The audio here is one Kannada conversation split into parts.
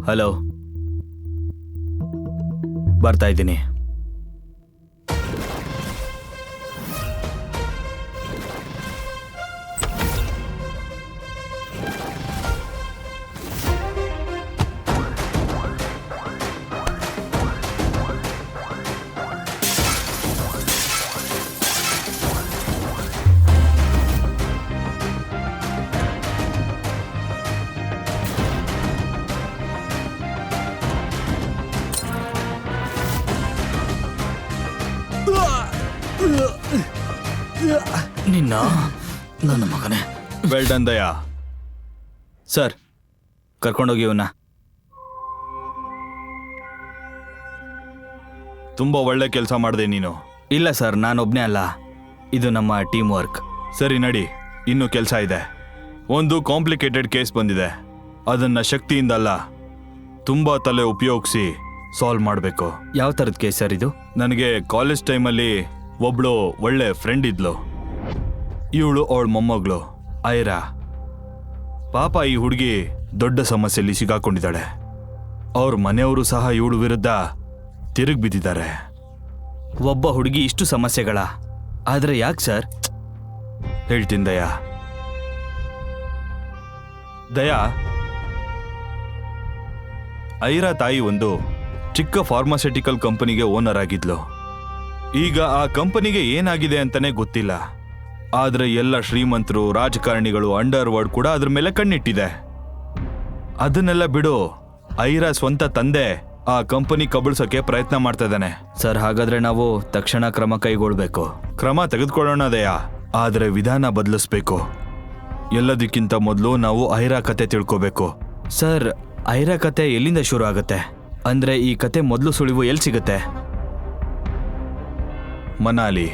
ಹಲೋ, ಬರ್ತಾ ಇದ್ದೀನಿ. ನಿನ್ನ ನನ್ನ ಮಗನೇ. ವೆಲ್ ಡನ್ ದಯಾ. ಸರ್, ಕರ್ಕೊಂಡೋಗಿ ಇವನ್ನ. ತುಂಬಾ ಒಳ್ಳೆ ಕೆಲಸ ಮಾಡಿದೆ ನೀನು. ಇಲ್ಲ ಸರ್, ನಾನೊಬ್ನೇ ಅಲ್ಲ, ಇದು ನಮ್ಮ ಟೀಮ್ ವರ್ಕ್. ಸರಿ ನಡಿ, ಇನ್ನೂ ಕೆಲಸ ಇದೆ. ಒಂದು ಕಾಂಪ್ಲಿಕೇಟೆಡ್ ಕೇಸ್ ಬಂದಿದೆ, ಅದನ್ನ ಶಕ್ತಿಯಿಂದಲ್ಲ ತುಂಬಾ ತಲೆ ಉಪಯೋಗಿಸಿ ಸಾಲ್ವ್ ಮಾಡಬೇಕು. ಯಾವ ಥರದ ಕೇಸ್ ಸರ್ ಇದು? ನನಗೆ ಕಾಲೇಜ್ ಟೈಮಲ್ಲಿ ಒಬ್ಳು ಒಳ್ಳೆ ಫ್ರೆಂಡ್ ಇದ್ಲು. ಇವಳು ಅವಳ ಮೊಮ್ಮಗಳು ಐರಾ. ಪಾಪ ಈ ಹುಡುಗಿ ದೊಡ್ಡ ಸಮಸ್ಯೆಯಲ್ಲಿ ಸಿಗಾಕೊಂಡಿದ್ದಾಳೆ. ಅವ್ರ ಮನೆಯವರು ಸಹ ಇವಳು ವಿರುದ್ಧ ತಿರುಗಿ ಬಿದ್ದಿದ್ದಾರೆ. ಒಬ್ಬ ಹುಡುಗಿ ಇಷ್ಟು ಸಮಸ್ಯೆಗಳ? ಆದ್ರೆ ಯಾಕೆ ಸರ್? ಹೇಳ್ತೀನಿ ದಯಾ. ದಯಾ, ಐರಾ ತಾಯಿ ಒಂದು ಚಿಕ್ಕ ಫಾರ್ಮಾಸ್ಯೂಟಿಕಲ್ ಕಂಪನಿಗೆ ಓನರ್ ಆಗಿದ್ಲು. ಈಗ ಆ ಕಂಪನಿಗೆ ಏನಾಗಿದೆ ಅಂತಾನೆ ಗೊತ್ತಿಲ್ಲ. ಆದ್ರೆ ಎಲ್ಲ ಶ್ರೀಮಂತರು, ರಾಜಕಾರಣಿಗಳು, ಅಂಡರ್ ವರ್ಲ್ಡ್ ಕೂಡ ಅದ್ರ ಮೇಲೆ ಕಣ್ಣಿಟ್ಟಿದೆ. ಅದನ್ನೆಲ್ಲ ಬಿಡು, ಐರಾ ಸ್ವಂತ ತಂದೆ ಆ ಕಂಪನಿ ಕಬಳಿಸೋಕೆ ಪ್ರಯತ್ನ ಮಾಡ್ತಾ ಇದ್ದಾನೆ. ಸರ್, ಹಾಗಾದ್ರೆ ನಾವು ತಕ್ಷಣ ಕ್ರಮ ಕೈಗೊಳ್ಬೇಕು. ಕ್ರಮ ತೆಗೆದುಕೊಳ್ಳೋಣ ದಯಾ, ಆದ್ರೆ ವಿಧಾನ ಬದಲಿಸ್ಬೇಕು. ಎಲ್ಲದಕ್ಕಿಂತ ಮೊದಲು ನಾವು ಐರಾ ಕತೆ ತಿಳ್ಕೋಬೇಕು. ಸರ್, ಐರಾ ಕತೆ ಎಲ್ಲಿಂದ ಶುರು ಆಗುತ್ತೆ? ಅಂದ್ರೆ ಈ ಕತೆ ಮೊದಲು ಸುಳಿವು ಎಲ್ಲಿ ಸಿಗುತ್ತೆ? ಮನಾಲಿ.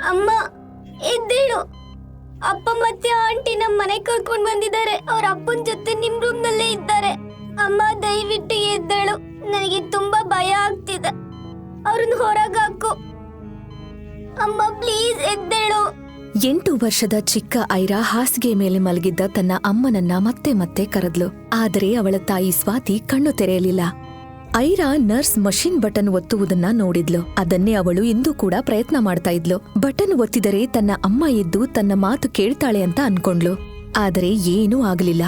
ಅಮ್ಮ, ಎದ್ದೇಳು. ಅಪ್ಪ ಮತ್ತೆ ಆಂಟಿ ನಮ್ಮ ಮನೆ ಕರ್ಕೊಂಡ್ ಬಂದಿದ್ದಾರೆ. ಅವ್ರ ಅಪ್ಪನ ಜೊತೆ ನಿಮ್ ರೂಮ್ ನಲ್ಲೇ ಇದ್ದಾರೆ. ಅಮ್ಮ, ದಯವಿಟ್ಟು ಎದ್ದೇಳು. ನನಗೆ ತುಂಬಾ ಭಯ ಆಗ್ತಿದೆ. ಅವ್ರನ್ನ ಹೊರಗಾಕು. ಅಮ್ಮ, ಪ್ಲೀಸ್ ಎದ್ದೇಳು. 8 ವರ್ಷದ ಚಿಕ್ಕ ಐರಾ ಹಾಸಿಗೆ ಮೇಲೆ ಮಲಗಿದ್ದ ತನ್ನ ಅಮ್ಮನನ್ನ ಮತ್ತೆ ಮತ್ತೆ ಕರೆದ್ಲು. ಆದರೆ ಅವಳ ತಾಯಿ ಸ್ವಾತಿ ಕಣ್ಣು ತೆರೆಯಲಿಲ್ಲ. ಐರಾ ನರ್ಸ್ ಮಷಿನ್ ಬಟನ್ ಒತ್ತುವುದನ್ನ ನೋಡಿದ್ಲು. ಅದನ್ನೇ ಅವಳು ಇಂದು ಕೂಡ ಪ್ರಯತ್ನ ಮಾಡ್ತಾ ಇದ್ಲು. ಬಟನ್ ಒತ್ತಿದರೆ ತನ್ನ ಅಮ್ಮ ಎದ್ದು ತನ್ನ ಮಾತು ಕೇಳ್ತಾಳೆ ಅಂತ ಅನ್ಕೊಂಡ್ಲು. ಆದರೆ ಏನೂ ಆಗಲಿಲ್ಲ.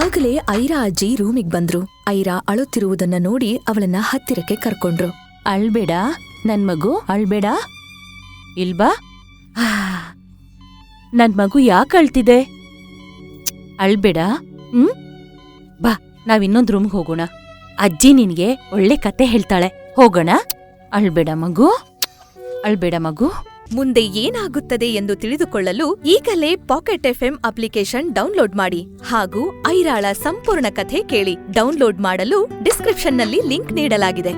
ಆಗಲೇ ಐರಾ ಅಜ್ಜಿ ರೂಮಿಗ್ ಬಂದ್ರು. ಐರಾ ಅಳುತ್ತಿರುವುದನ್ನ ನೋಡಿ ಅವಳನ್ನ ಹತ್ತಿರಕ್ಕೆ ಕರ್ಕೊಂಡ್ರು. ಅಳ್ಬೇಡ ನನ್ ಮಗು, ಅಳ್ಬೇಡ. ಇಲ್ಬಾ. ನನ್ ಮಗು ಯಾಕೆ ಅಳ್ತಿದೆ? ಅಳ್ಬೇಡ. ಬಾ, ನಾವ್ ಇನ್ನೊಂದ್ ರೂಮ್ಗೆ ಹೋಗೋಣ. ಅಜ್ಜಿ ನಿನ್ಗೆ ಒಳ್ಳೆ ಕತೆ ಹೇಳ್ತಾಳೆ. ಹೋಗೋಣ. ಅಳ್ಬೇಡ ಮಗು, ಅಳ್ಬೇಡ ಮಗು. ಮುಂದೆ ಏನಾಗುತ್ತದೆ ಎಂದು ತಿಳಿದುಕೊಳ್ಳಲು ಈಗಲೇ ಪಾಕೆಟ್ ಎಫ್ಎಂ ಅಪ್ಲಿಕೇಶನ್ ಡೌನ್ಲೋಡ್ ಮಾಡಿ ಹಾಗೂ ಐರಾಳ ಸಂಪೂರ್ಣ ಕಥೆ ಕೇಳಿ. ಡೌನ್ಲೋಡ್ ಮಾಡಲು ಡಿಸ್ಕ್ರಿಪ್ಷನ್ನಲ್ಲಿ ಲಿಂಕ್ ನೀಡಲಾಗಿದೆ.